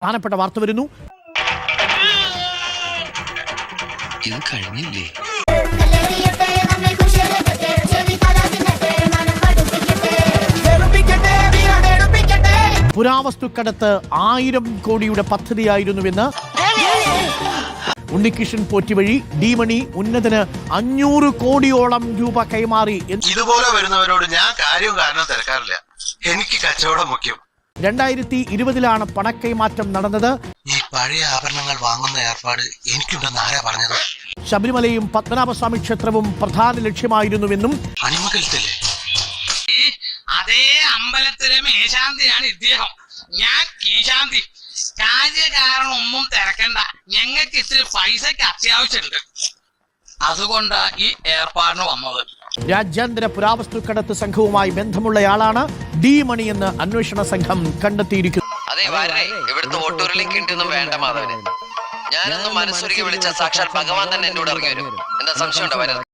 പ്രധാനപ്പെട്ട വാർത്ത വരുന്നു. ഇത് കഴിഞ്ഞില്ലേ? പുരാവസ്തുക്കടത്ത് 1000 കോടിയുടെ പദ്ധതിയായിരുന്നുവെന്ന് ഉണ്ണികൃഷ്ണൻ പോറ്റി വഴി ഡി മണി ഉന്നതന് 500 കോടിയോളം രൂപ കൈമാറി. ഇതുപോലെ വരുന്നവരോട് ഞാൻ കാര്യവും കാരണം തിരക്കാറില്ല. എനിക്ക് കച്ചവടം മുഖ്യം. 2020 പണക്കൈമാറ്റം നടന്നത്. ഈ പഴയ ആഭരണങ്ങൾ വാങ്ങുന്ന ഏർപ്പാട് എനിക്കുണ്ടെന്ന് ആരാ പറഞ്ഞത്? ശബരിമലയും പത്മനാഭസ്വാമി ക്ഷേത്രവും പ്രധാന ലക്ഷ്യമായിരുന്നുവെന്നും അണിമകലത്തിലെ അതേ അമ്പലത്തിലെ മേശാന്തിയാണ് ഇദ്ദേഹം. ഞാൻ കീശാന്തി. കാര്യകാരണം ഒന്നും തിരക്കണ്ട, ഞങ്ങൾക്ക് ഇത്തിരി പൈസക്ക് അത്യാവശ്യമുണ്ട്, അതുകൊണ്ടാ ഈ ഏർപ്പാടിന് വന്നത്. രാജ്യാന്തര പുരാവസ്തുക്കടത്ത് സംഘവുമായി ബന്ധമുള്ളയാളാണ് ഡി മണി എന്ന് അന്വേഷണ സംഘം കണ്ടെത്തിയിരിക്കുന്നു. അതെ വാരേ, ഇവിടുത്തെ ഓട്ടൂരിലേക്ക് ഉണ്ടെന്നും വേണ്ട മാധവന്. ഞാനൊന്നും മനസ്സൊരുക്കി വിളിച്ച സാക്ഷാൽ ഭഗവാൻ തന്നെ എന്നോട് ഇറങ്ങി വരും. എന്താ സംശയം ഉണ്ടോ?